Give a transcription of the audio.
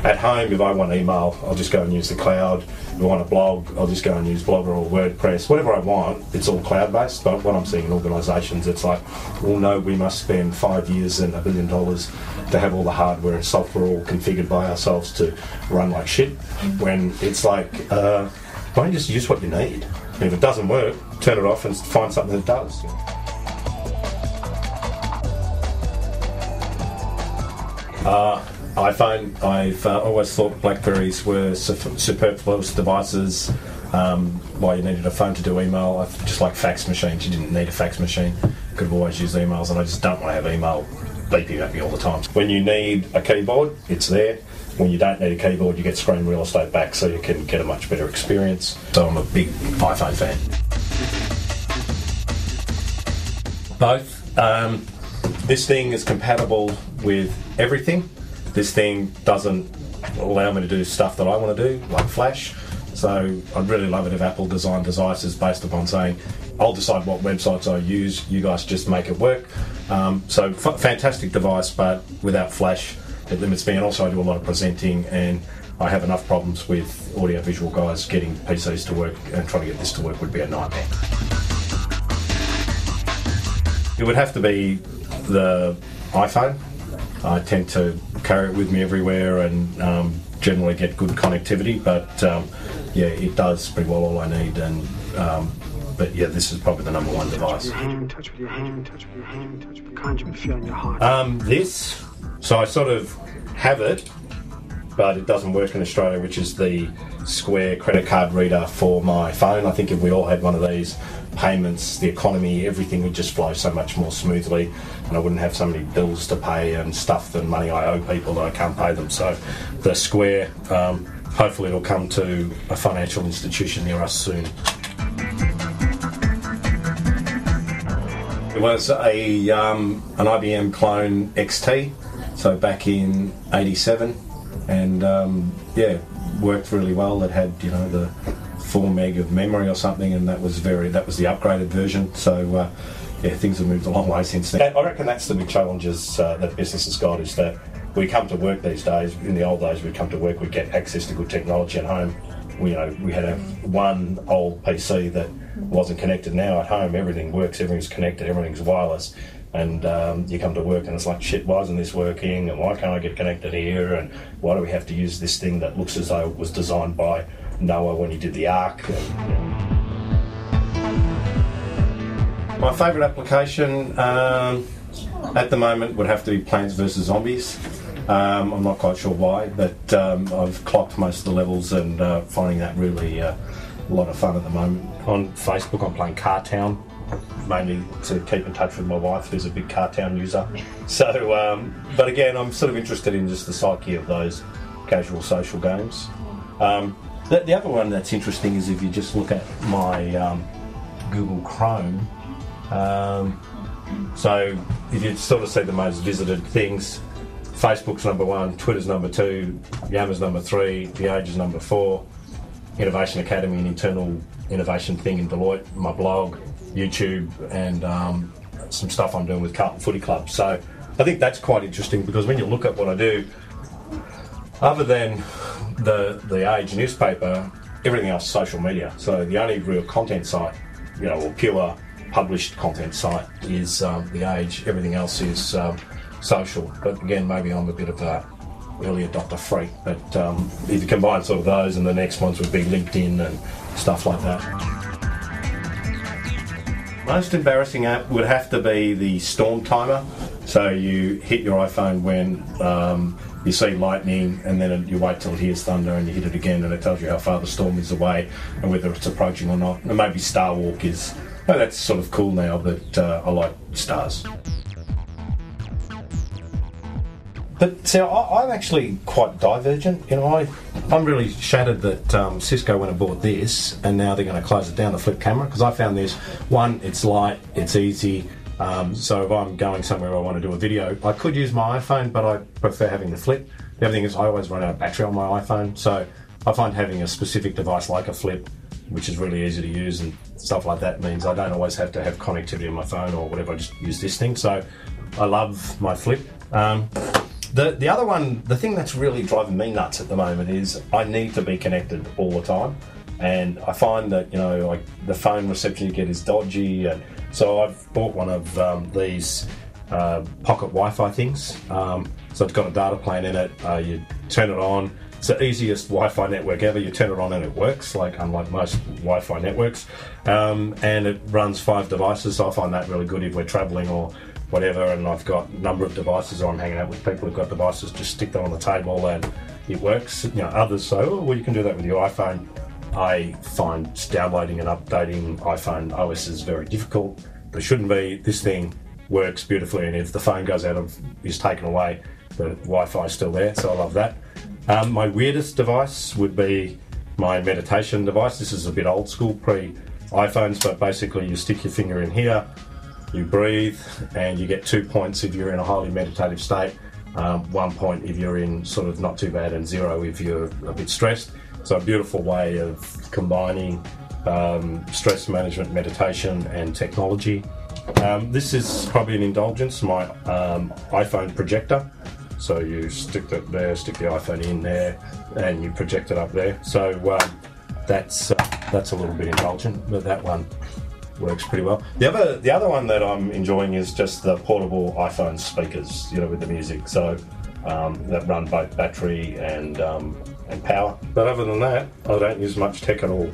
At home, if I want email, I'll just go and use the cloud. If I want a blog, I'll just go and use Blogger or WordPress. Whatever I want, it's all cloud-based. But what I'm seeing in organisations, it's like, well, no, we must spend 5 years and $1 billion to have all the hardware and software all configured by ourselves to run like shit. When it's like, why don't you just use what you need? And if it doesn't work, turn it off and find something that does. iPhone, I've always thought BlackBerries were superfluous devices. Why you needed a phone to do email, just like fax machines, you didn't need a fax machine. Could have always used emails, and I just don't want to have email beeping at me all the time. When you need a keyboard, it's there. When you don't need a keyboard, you get screen real estate back, so you can get a much better experience. So I'm a big iPhone fan. Both. This thing is compatible with everything. This thing doesn't allow me to do stuff that I want to do, like Flash. So I'd really love it if Apple designed devices based upon saying, I'll decide what websites I use, you guys just make it work. So fantastic device, but without Flash, it limits me. And also I do a lot of presenting, and I have enough problems with audio-visual guys getting PCs to work, and trying to get this to work would be a nightmare. It would have to be the iPhone. I tend to carry it with me everywhere and generally get good connectivity, but yeah, it does pretty well all I need. And but yeah, this is probably the number one device. Touch with your hand, touch with your hand, touch with your hand, touch with feel in your heart. This, so I sort of have it, but it doesn't work in Australia, which is the Square credit card reader for my phone. I think if we all had one of these, payments, the economy, everything would just flow so much more smoothly, and I wouldn't have so many bills to pay and stuff and money I owe people that I can't pay them. So the Square, hopefully it'll come to a financial institution near us soon. It was an IBM clone XT, so back in '87, and yeah, worked really well. It had, you know, the 4 meg of memory or something, and that was the upgraded version. So yeah, things have moved a long way since then. I reckon that's the big challenges that business has got, is that we come to work these days. In the old days, we'd come to work, we'd get access to good technology at home. We had one old PC that wasn't connected. Now at home, everything works, everything's connected, everything's wireless. And you come to work and it's like, shit, why isn't this working? And why can't I get connected here? And why do we have to use this thing that looks as though it was designed by Noah when he did the Ark? My favourite application at the moment would have to be Plants vs Zombies. I'm not quite sure why, but I've clocked most of the levels and finding that really a lot of fun at the moment. On Facebook, I'm playing Car Town, mainly to keep in touch with my wife, who's a big Car Town user. So, but again, I'm sort of interested in just the psyche of those casual social games. The other one that's interesting is if you just look at my Google Chrome. So if you sort of see the most visited things, Facebook's number 1, Twitter's number 2, Yammer's number 3, The Age is number 4, Innovation Academy, an internal innovation thing in Deloitte, my blog, YouTube, and some stuff I'm doing with Carlton Footy Club. So I think that's quite interesting, because when you look at what I do, other than the Age newspaper, everything else is social media. So the only real content site, you know, or pure published content site is the Age. Everything else is social. But again, maybe I'm a bit of a early adopter freak. But if you combine sort of those, and the next ones would be LinkedIn and stuff like that. Most embarrassing app would have to be the storm timer. So you hit your iPhone when you see lightning, and then you wait till it hears thunder, and you hit it again, and it tells you how far the storm is away and whether it's approaching or not. And maybe Star Walk is, oh, that's sort of cool now, but I like stars. But see, I'm actually quite divergent. You know, I'm really shattered that Cisco went and bought this, and now they're going to close it down, the flip camera, because I found this, one, it's light, it's easy. So if I'm going somewhere I want to do a video, I could use my iPhone, but I prefer having the flip. The other thing is I always run out of battery on my iPhone, so I find having a specific device like a flip, which is really easy to use and stuff like that, means I don't always have to have connectivity on my phone or whatever. I just use this thing. So I love my flip. The other one, the thing that's really driving me nuts at the moment is I need to be connected all the time, and I find that like the phone reception you get is dodgy, and so I've bought one of these pocket Wi-Fi things. So it's got a data plan in it. You turn it on. It's the easiest Wi-Fi network ever. You turn it on and it works, like unlike most Wi-Fi networks. And it runs 5 devices. So I find that really good if we're travelling or whatever, and I've got a number of devices, or I'm hanging out with people who've got devices, just stick them on the table and it works. Others say, oh, well, you can do that with your iPhone. I find downloading and updating iPhone OS is very difficult, but it shouldn't be. This thing works beautifully, and if the phone goes out is taken away, the Wi-Fi is still there, so I love that. My weirdest device would be my meditation device. This is a bit old school, pre-iPhones, but basically you stick your finger in here, you breathe, and you get 2 points if you're in a highly meditative state, 1 point if you're in sort of not too bad, and 0 if you're a bit stressed. So a beautiful way of combining stress management, meditation, and technology. This is probably an indulgence, my iPhone projector. So you stick that there, stick the iPhone in there, and you project it up there. So that's a little bit indulgent, but that one works pretty well. The other one that I'm enjoying is just the portable iPhone speakers, with the music. So that run both battery and power. But other than that, I don't use much tech at all.